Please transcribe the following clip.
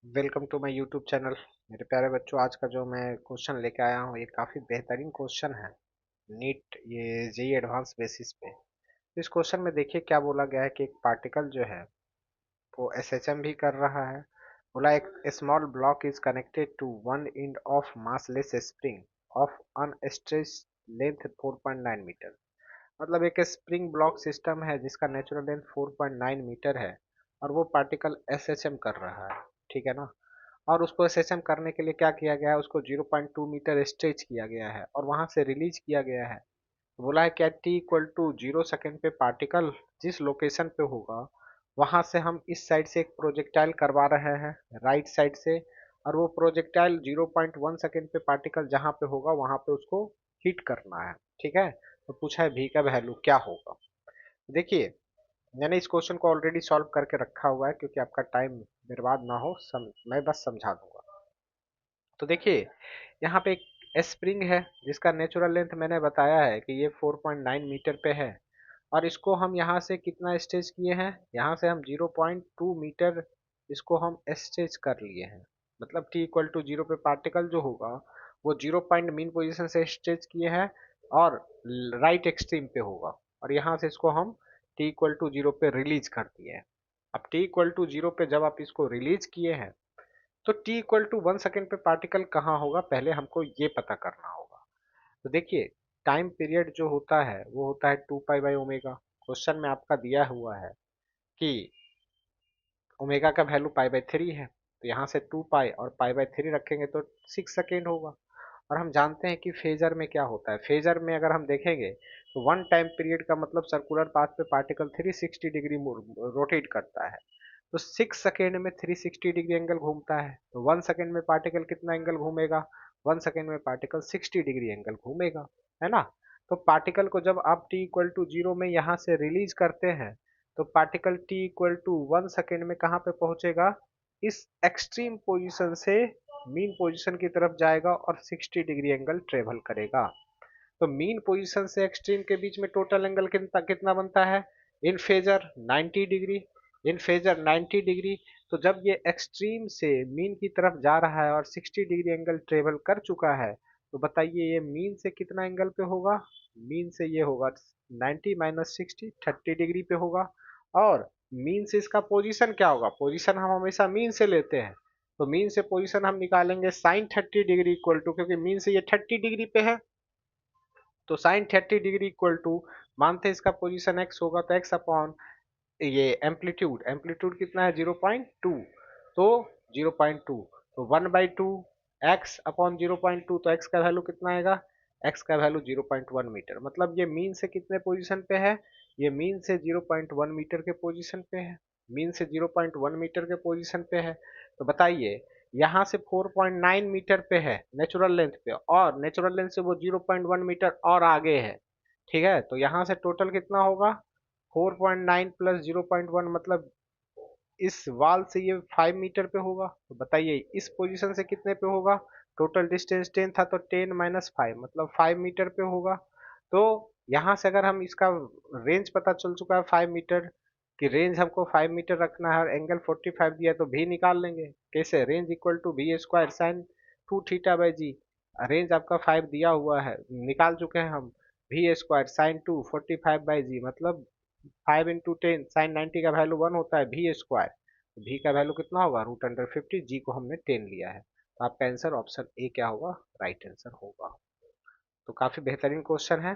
Welcome to my YouTube channel. मेरे प्यारे बच्चों, आज का जो मैं क्वेश्चन लेके आया हूँ ये काफ़ी बेहतरीन क्वेश्चन है। नीट ये जेई एडवांस बेसिस पे इस क्वेश्चन में देखिए क्या बोला गया है कि एक पार्टिकल जो है वो एसएचएम भी कर रहा है। बोला एक small block is connected to one end of massless spring of unstretched length 4.9 metre. मतलब एक स्प्रिंग ब्लॉक सिस्टम है जिसका नेचुरल लेंथ 4.9 मीटर है और वो पार्टिकल एसएचएम कर रहा है। ठीक है ना। और उसको एसएचएम करने के लिए क्या किया गया है, उसको 0.2 मीटर स्ट्रेच किया गया है और वहां से रिलीज किया गया है। बोला है क्या टी इक्वल टू 0 सेकेंड पे पार्टिकल जिस लोकेशन पे होगा वहां से हम इस साइड से एक प्रोजेक्टाइल करवा रहे हैं, राइट साइड से। और वो प्रोजेक्टाइल 0.1 सेकेंड पे पार्टिकल जहां पे होगा वहां पे उसको हिट करना है। ठीक है। तो पूछा है भी का वैल्यू क्या होगा। देखिए, मैंने इस क्वेश्चन को ऑलरेडी सॉल्व करके रखा हुआ है क्योंकि आपका टाइम बर्बाद ना हो, मैं बस समझा दूंगा। तो देखिए, यहाँ पे एक स्प्रिंग है जिसका नेचुरल लेंथ मैंने बताया है कि ये 4.9 मीटर पे है। और इसको हम यहाँ से कितना स्ट्रेच किए हैं, यहाँ से हम 0.2 मीटर इसको हम स्ट्रेच कर लिए हैं। मतलब टी इक्वल टू 0 पे पार्टिकल जो होगा वो 0 पॉइंट मीन पोजिशन से स्ट्रेच किए हैं और राइट एक्सट्रीम पे होगा। और यहाँ से इसको हम टी इक्वल टू 0 पे रिलीज कर दिए हैं। अब टी इक्वल टू 0 पे जब आप इसको रिलीज किए हैं तो t इक्वल टू 1 सेकेंड पे पार्टिकल कहाँ होगा, पहले हमको ये पता करना होगा। तो देखिए, टाइम पीरियड जो होता है वो होता है 2 पाई बाई ओमेगा। क्वेश्चन में आपका दिया हुआ है कि ओमेगा का वैल्यू पाई बाई 3 है, तो यहाँ से 2 पाई और पाई बाई 3 रखेंगे तो 6 सेकेंड होगा। और हम जानते हैं कि फेजर में क्या होता है, फेजर में अगर हम देखेंगे तो वन टाइम पीरियड का मतलब सर्कुलर पाथ पे पार्टिकल 360 डिग्री रोटेट करता है। तो 6 सेकेंड में 360 डिग्री एंगल घूमता है, तो 1 सेकेंड में पार्टिकल कितना एंगल घूमेगा, 1 सेकेंड में पार्टिकल 60 डिग्री एंगल घूमेगा, है ना। तो पार्टिकल को जब आप टी इक्वल टू 0 में यहाँ से रिलीज करते हैं तो particle t equal to 1 second में कहाँ पे पहुंचेगा, इस एक्सट्रीम पोजीशन से मीन पोजीशन की तरफ जाएगा और 60 डिग्री एंगल ट्रेवल करेगा। तो मीन पोजीशन से एक्सट्रीम के बीच में टोटल एंगल कितना कितना बनता है, इन फेजर 90 डिग्री। इन फेजर 90 डिग्री। तो जब ये एक्सट्रीम से मीन की तरफ जा रहा है और 60 डिग्री एंगल ट्रेवल कर चुका है तो बताइए ये मीन से कितना एंगल पे होगा। मीन से ये होगा 90 माइनस 60, 30 डिग्री पे होगा। और मीन से इसका पोजीशन क्या होगा, पोजीशन हम हमेशा मीन से लेते हैं। तो मीन से पोजीशन हम निकालेंगे साइन 30 डिग्री इक्वल टू, क्योंकि मीन से ये 30 डिग्री पे है तो साइन 30 डिग्री इक्वल टू, मानते हैं इसका पोजीशन एक्स होगा तो एक्स अपॉन ये एम्पलीट्यूड, एम्पलीट्यूड कितना है 0.2, तो 0.2, तो 1/2 एक्स अपॉन 0.2, तो एक्स का वैल्यू कितना आएगा, एक्स का वैल्यू 0.1 मीटर। मतलब ये मीन से कितने पोजीशन पे है, ये मीन से 0.1 मीटर के पोजीशन पे है। मीन से 0.1 मीटर के पोजीशन पे है। तो बताइए, यहाँ से 4.9 मीटर पे है नेचुरल लेंथ पे, और नेचुरल लेंथ से वो 0.1 मीटर और आगे है। ठीक है, तो यहाँ से टोटल कितना होगा, 4.9 प्लस 0.1, मतलब इस वाल से ये 5 मीटर पे होगा। तो बताइए इस पोजीशन से कितने पे होगा, टोटल डिस्टेंस 10 था तो 10 माइनस 5 मतलब 5 मीटर पे होगा। तो यहाँ से अगर हम इसका रेंज पता चल चुका है 5 मीटर की रेंज, हमको 5 मीटर रखना है और एंगल 45 दिया है तो भी निकाल लेंगे। कैसे, range equal to v square sine 2 theta by g. Range आपका 5 दिया हुआ है, निकाल चुके हैं हम। भी स्क्वायर साइन 2 45/जी, मतलब 5 × 10 साइन 90 का वैल्यू 1 होता है भी स्क्वायर। भी का वैल्यू कितना होगा, √50। जी को हमने 10 लिया है, तो आपका आंसर ऑप्शन ए क्या होगा, राइट आंसर होगा। तो काफी बेहतरीन क्वेश्चन है।